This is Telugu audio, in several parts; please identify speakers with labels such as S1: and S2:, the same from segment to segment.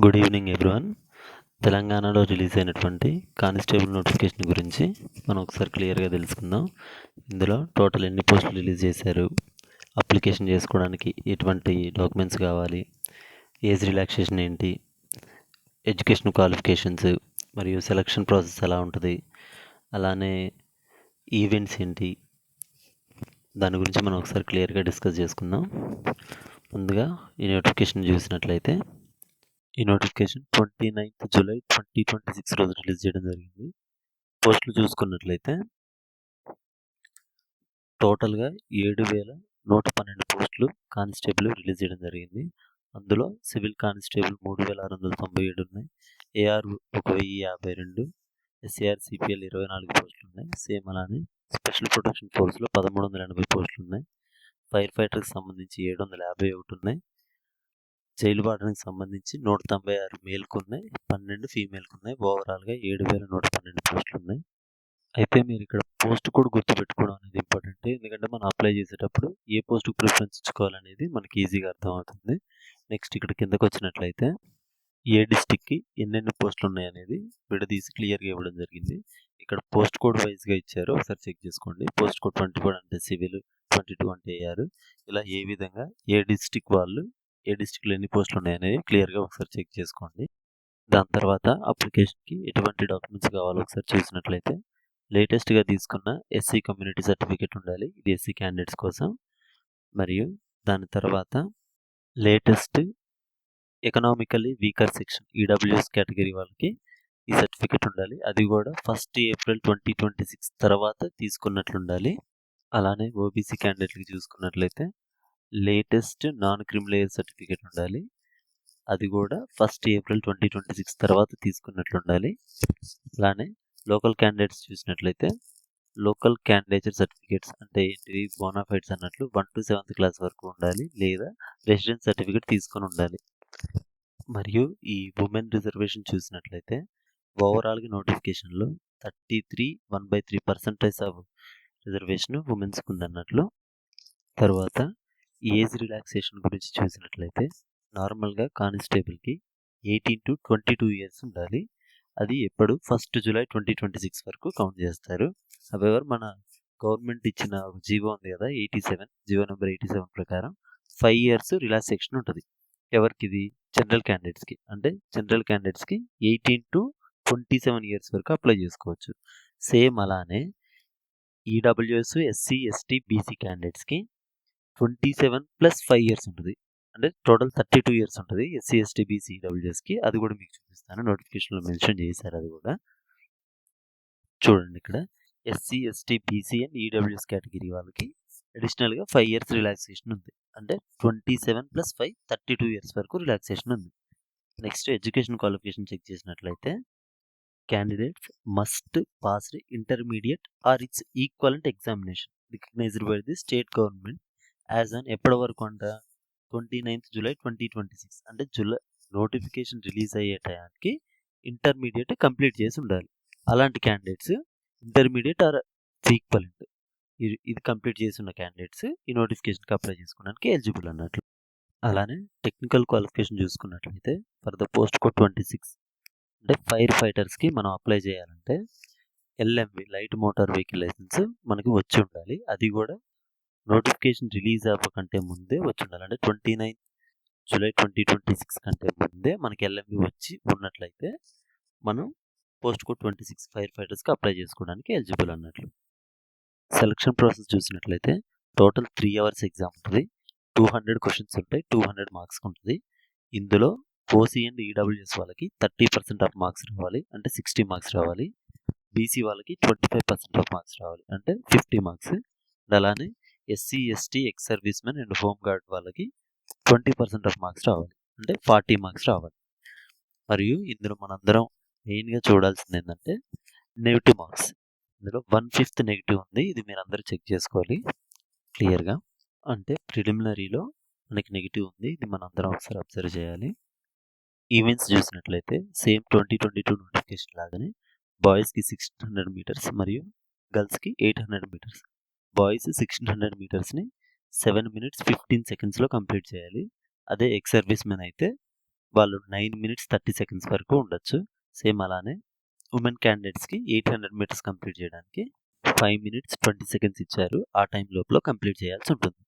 S1: Good evening everyone. తెలంగాణలో రిలీజ్ అయినటువంటి కానిస్టేబుల్ నోటిఫికేషన్ గురించి మనం ఒకసారి క్లియర్గా తెలుసుకుందాం. ఇందులో టోటల్ ఎన్ని పోస్టులు రిలీజ్ చేశారు, అప్లికేషన్ చేసుకోవడానికి ఎటువంటి డాక్యుమెంట్స్ కావాలి, ఏజ్ రిలాక్సేషన్ ఏంటి, ఎడ్యుకేషన్ క్వాలిఫికేషన్స్ మరియు సెలక్షన్ ప్రాసెస్ ఎలా ఉంటుంది, అలానే ఈవెంట్స్ ఏంటి, దాని గురించి మనం ఒకసారి క్లియర్గా డిస్కస్ చేసుకుందాం. ముందుగా ఈ నోటిఫికేషన్ చూసినట్లయితే ఈ నోటిఫికేషన్ 29th జూలై 2026 రోజు రిలీజ్ చేయడం జరిగింది. పోస్టులు చూసుకున్నట్లయితే టోటల్గా 7,112 పోస్టులు కానిస్టేబుల్ రిలీజ్ చేయడం జరిగింది. అందులో సివిల్ కానిస్టేబుల్ 3,697 ఉన్నాయి, ఏఆర్ 1,052, ఎస్ఏఆర్ సిపిఎల్ 24 పోస్టులు ఉన్నాయి. సేమ్ అలానే స్పెషల్ ప్రొటెక్షన్ ఫోర్స్లో 1,380 పోస్టులు ఉన్నాయి. ఫైర్ ఫైటర్కి సంబంధించి 751 ఉన్నాయి. జైలు వార్డెన్కి సంబంధించి 196 మేల్కు ఉన్నాయి, 12 ఫీమేల్కి ఉన్నాయి. ఓవరాల్గా 7,112 పోస్టులు ఉన్నాయి. అయితే మీరు ఇక్కడ పోస్ట్ కూడా గుర్తుపెట్టుకోవడం అనేది ఇంపార్టెంట్. ఎందుకంటే మనం అప్లై చేసేటప్పుడు ఏ పోస్ట్కి ప్రిఫరెన్స్ ఇచ్చుకోవాలనేది మనకి ఈజీగా అర్థమవుతుంది. నెక్స్ట్ ఇక్కడ కిందకు వచ్చినట్లయితే ఏ డిస్టిక్కి ఎన్నెన్ని పోస్టులు ఉన్నాయనేది విడదీసి క్లియర్గా ఇవ్వడం జరిగింది. ఇక్కడ పోస్ట్ కోడ్ వైజ్గా ఇచ్చారు, ఒకసారి చెక్ చేసుకోండి. పోస్ట్ కోడ్ 24 అంటే సివిల్, 22 అంటే ఏఆర్. ఇలా ఏ విధంగా ఏ డిస్టిక్ వాళ్ళు ఏ డిస్టిక్లో ఎన్ని పోస్టులు ఉన్నాయనేవి క్లియర్గా ఒకసారి చెక్ చేసుకోండి. దాని తర్వాత అప్లికేషన్కి ఎటువంటి డాక్యుమెంట్స్ కావాలో ఒకసారి చూసినట్లయితే లేటెస్ట్గా తీసుకున్న ఎస్సీ కమ్యూనిటీ సర్టిఫికేట్ ఉండాలి, ఇది ఎస్సీ క్యాండిడేట్స్ కోసం. మరియు దాని తర్వాత latest economically weaker section EWS category వాళ్ళకి ఈ సర్టిఫికేట్ ఉండాలి, అది కూడా 1st ఏప్రిల్ 2026 తర్వాత తీసుకున్నట్లు ఉండాలి. అలానే ఓబీసీ క్యాండిడేట్కి చూసుకున్నట్లయితే లేటెస్ట్ నాన్ క్రిమిలేయర్ సర్టిఫికేట్ ఉండాలి, అది కూడా 1st ఏప్రిల్ 2026 తర్వాత తీసుకున్నట్లు ఉండాలి. అలానే లోకల్ క్యాండిడేట్స్ చూసినట్లయితే లోకల్ క్యాండిడేచర్ సర్టిఫికేట్స్ అంటే ఏంటివి, బోనాఫైడ్స్ అన్నట్లు 1 to 7th క్లాస్ వరకు ఉండాలి, లేదా రెసిడెన్స్ సర్టిఫికేట్ తీసుకొని ఉండాలి. మరియు ఈ ఉమెన్ రిజర్వేషన్ చూసినట్లయితే ఓవరాల్గా నోటిఫికేషన్లో 33 ఆఫ్ రిజర్వేషన్ ఉమెన్స్కి ఉందన్నట్లు. తర్వాత ఏజ్ రిలాక్సేషన్ గురించి చూసినట్లయితే నార్మల్గా కానిస్టేబుల్కి 18 to 22 ఇయర్స్ ఉండాలి, అది ఎప్పుడు 1st జూలై 2026 వరకు కౌంట్ చేస్తారు. హవెవర్ మన గవర్నమెంట్ ఇచ్చిన జీవో ఉంది కదా 87, జీవో నెంబర్ 87 ప్రకారం 5 years రిలాక్సేషన్ ఉంటుంది. ఎవరికి ఇది, జనరల్ క్యాండిడేట్స్కి. అంటే జనరల్ క్యాండిడేట్స్కి 18 to 27 ఇయర్స్ వరకు అప్లై చేసుకోవచ్చు. సేమ్ అలానే ఈడబ్ల్యూఎస్ ఎస్సీ ఎస్టీ బీసీ క్యాండిడేట్స్కి 27 + 5 years ఉంటుంది, అంటే టోటల్ 32 years ఉంటుంది ఎస్సీ ఎస్టీ బీసీ ఈడబ్ల్యూఎస్కి. అది కూడా మీకు చూపిస్తాను, నోటిఫికేషన్లో మెన్షన్ చేశారు, అది కూడా చూడండి. ఇక్కడ SC ST BC and EWS category వాళ్ళకి అడిషనల్గా 5 years రిలాక్సేషన్ ఉంది, అంటే 27 + 5 32 years వరకు రిలాక్సేషన్ ఉంది. నెక్స్ట్ ఎడ్యుకేషన్ క్వాలిఫికేషన్ చెక్ చేసినట్లయితే candidates must pass intermediate or its equivalent examination recognised by the state government as an ఎప్పటి వరకు అంట 29th జూలై 2026, అంటే జూలై నోటిఫికేషన్ రిలీజ్ అయ్యే టయానికి ఇంటర్మీడియట్ కంప్లీట్ చేసి ఉండాలి. అలాంటి క్యాండిడేట్స్ ఇంటర్మీడియట్ ఆర్ ఈక్వలెంట్ ఇది కంప్లీట్ చేసి ఉన్న క్యాండిడేట్స్ ఈ నోటిఫికేషన్కి అప్లై చేసుకోవడానికి ఎలిజిబుల్ అన్నట్లు. అలానే టెక్నికల్ క్వాలిఫికేషన్ చూసుకున్నట్లయితే ఫర్ ద పోస్ట్ కోడ్ 26 అంటే ఫైర్ ఫైటర్స్కి మనం అప్లై చేయాలంటే LMV light motor vehicle licence మనకి వచ్చి ఉండాలి, అది కూడా నోటిఫికేషన్ రిలీజ్ అవ్వకంటే ముందే వచ్చి ఉండాలి. అంటే 29th జూలై 2026 కంటే ముందే మనకి ఎల్ఎంవి వచ్చి ఉన్నట్లయితే మనం పోస్ట్ కోడ్ 26 ఫైర్ ఫైటర్స్కి అప్లై చేసుకోవడానికి ఎలిజిబుల్ అన్నట్లు. సెలక్షన్ ప్రాసెస్ చూసినట్లయితే టోటల్ 3 hours ఎగ్జామ్ ఉంటుంది, 200 questions ఉంటాయి, 200 మార్క్స్ ఉంటుంది. ఇందులో ఓసీ అండ్ ఈడబ్ల్యూఎస్ వాళ్ళకి 30% ఆఫ్ మార్క్స్ రావాలి, అంటే 60 మార్క్స్ రావాలి. బీసీ వాళ్ళకి 25% ఆఫ్ మార్క్స్ రావాలి, అంటే 50 మార్క్స్. అలానే SC ST ex service men and home guard వాళ్ళకి 20% ఆఫ్ మార్క్స్ రావాలి, అంటే 40 మార్క్స్ రావాలి. మరియు ఇందులో మనందరం మెయిన్గా చూడాల్సింది ఏంటంటే నెగిటివ్ మార్క్స్. ఇందులో 1/5 నెగిటివ్ ఉంది, ఇది మీరు అందరూ చెక్ చేసుకోవాలి క్లియర్గా. అంటే ప్రిలిమినరీలో మనకి నెగిటివ్ ఉంది, ఇది మనం అందరం ఒకసారి అబ్జర్వ్ చేయాలి. ఈవెంట్స్ చూసినట్లయితే సేమ్ 2022 నోటిఫికేషన్ లాగానే బాయ్స్కి 1600 meters మరియు గర్ల్స్కి 800 meters. బాయ్స్ 1600 metersని 7 minutes 15 secondsలో కంప్లీట్ చేయాలి. అదే ఎక్స్ సర్వీస్ మెన్ అయితే వాళ్ళు 9 మినిట్స్ 30 సెకండ్స్ వరకు ఉండొచ్చు. సేమ్ అలానే ఉమెన్ క్యాండిడేట్స్కి 800 మీటర్స్ కంప్లీట్ చేయడానికి 5 మినిట్స్ 20 సెకండ్స్ ఇచ్చారు. ఆ టైం లోపల కంప్లీట్ చేయాల్సి ఉంటుంది.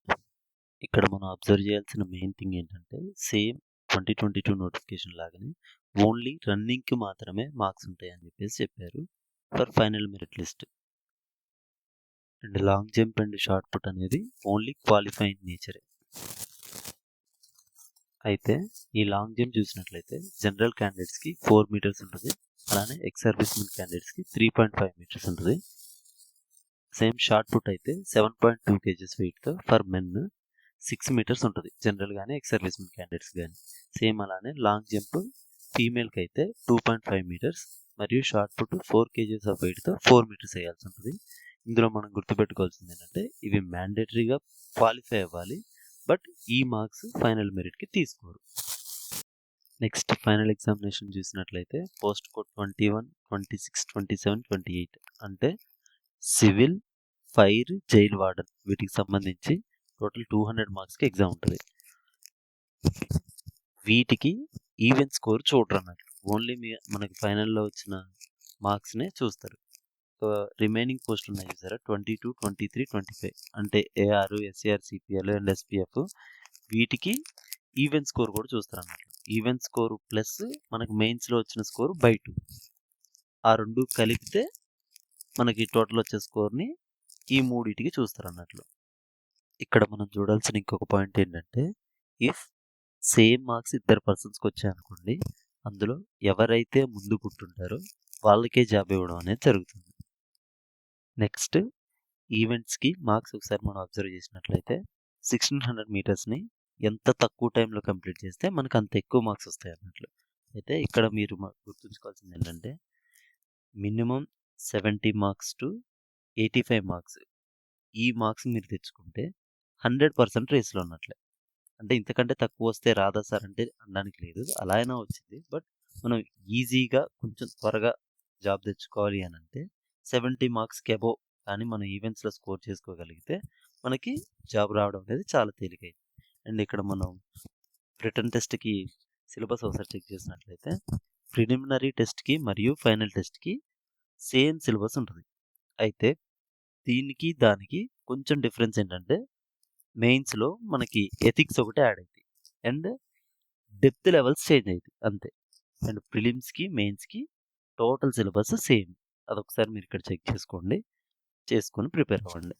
S1: ఇక్కడ మనం అబ్జర్వ్ చేయాల్సిన మెయిన్ థింగ్ ఏంటంటే సేమ్ 2022 నోటిఫికేషన్ లాగానే ఓన్లీ రన్నింగ్కి మాత్రమే మార్క్స్ ఉంటాయని చెప్పేసి చెప్పారు for final merit list. And long jump and shot put అనేది ఓన్లీ క్వాలిఫైయింగ్ నేచరే. అయితే ఈ లాంగ్ జంప్ చూసినట్లయితే జనరల్ క్యాండిడేట్స్కి 4 మీటర్స్ ఉంటుంది. అలానే ఎక్స్ సర్వీస్మెన్ క్యాండిడేట్స్కి 3.5 మీటర్స్ ఉంటుంది. సేమ్ షార్ట్ పుట్ అయితే 7.2 kgs వెయిట్తో ఫర్ మెన్ 6 మీటర్స్ ఉంటుంది జనరల్ కానీ ఎక్స్ సర్వీస్మెన్ క్యాండిడేట్స్ కానీ. సేమ్ అలానే లాంగ్ జంప్ ఫీమేల్కి అయితే 2.5 మీటర్స్ మరియు షార్ట్ పుట్ 4 kgs ఆఫ్ వెయిట్తో 4 మీటర్స్ వేయాల్సి ఉంటుంది. ఇందులో మనం గుర్తుపెట్టుకోవాల్సింది ఏంటంటే ఇవి మ్యాండేటరీగా క్వాలిఫై అవ్వాలి, బట్ ఈ మార్క్స్ ఫైనల్ మెరిట్కి తీసుకోరు. నెక్స్ట్ ఫైనల్ ఎగ్జామినేషన్ చూసినట్లయితే పోస్ట్ కోడ్ 21, 26, 27, 28 అంటే సివిల్, ఫైర్, జైల్ వార్డన్ వీటికి సంబంధించి టోటల్ 200 మార్క్స్కి ఎగ్జామ్ ఉంటుంది. వీటికి ఈవెన్ స్కోర్ చూడరు అన్నట్లు, ఓన్లీ మనకి ఫైనల్లో వచ్చిన మార్క్స్నే చూస్తారు. రిమైనింగ్ పోస్టులు ఉన్నాయి చూసారా 22, 23, 25 అంటే AR, SAR, CPL and SPF వీటికి ఈవెన్ స్కోర్ కూడా చూస్తారు అన్నట్లు. ఈవెన్ స్కోర్ ప్లస్ మనకి మెయిన్స్లో వచ్చిన స్కోర్ బై 2 ఆ రెండు కలిపితే మనకి టోటల్ వచ్చే స్కోర్ని ఈ మూడింటికి చూస్తారు అన్నట్లు. ఇక్కడ మనం చూడాల్సిన ఇంకొక పాయింట్ ఏంటంటే ఇఫ్ సేమ్ మార్క్స్ ఇద్దరు పర్సన్స్కి వచ్చాయనుకోండి, అందులో ఎవరైతే ముందు పుట్టుంటారో వాళ్ళకే జాబ్ ఇవ్వడం అనేది జరుగుతుంది. నెక్స్ట్ ఈవెంట్స్కి మార్క్స్ ఒకసారి మనం అబ్జర్వ్ చేసినట్లయితే 1600 మీటర్స్ని ఎంత తక్కువ టైంలో కంప్లీట్ చేస్తే మనకు అంత ఎక్కువ మార్క్స్ వస్తాయి అన్నట్లు. అయితే ఇక్కడ మీరు గుర్తుంచుకోవాల్సింది ఏంటంటే మినిమం 70 మార్క్స్ టు 85 మార్క్స్ ఈ మార్క్స్ మీరు తెచ్చుకుంటే 100% రేస్లో ఉన్నట్లే. అంటే ఇంతకంటే తక్కువ వస్తే రాదా సార్ అంటే అనడానికి లేదు, అలా అయినా వచ్చింది. బట్ మనం ఈజీగా కొంచెం త్వరగా జాబ్ తెచ్చుకోవాలి అని అంటే 70 మార్క్స్కి అబోవ్ కానీ మనం ఈవెంట్స్లో స్కోర్ చేసుకోగలిగితే మనకి జాబ్ రావడం అనేది చాలా తేలికైంది. అండ్ ఇక్కడ మనం రిటర్న్ టెస్ట్కి సిలబస్ ఒకసారి చెక్ చేసినట్లయితే ప్రిలిమినరీ టెస్ట్కి మరియు ఫైనల్ టెస్ట్కి సేమ్ సిలబస్ ఉంటుంది. అయితే దీనికి దానికి కొంచెం డిఫరెన్స్ ఏంటంటే మెయిన్స్లో మనకి ఎథిక్స్ ఒకటే యాడ్ అవుతాయి అండ్ డెప్త్ లెవెల్స్ చేంజ్ అవుతాయి అంతే. అండ్ ప్రిలిమ్స్కి మెయిన్స్కి టోటల్ సిలబస్ సేమ్. అదొకసారి మీరు ఇక్కడ చెక్ చేసుకొని ప్రిపేర్ అవ్వండి.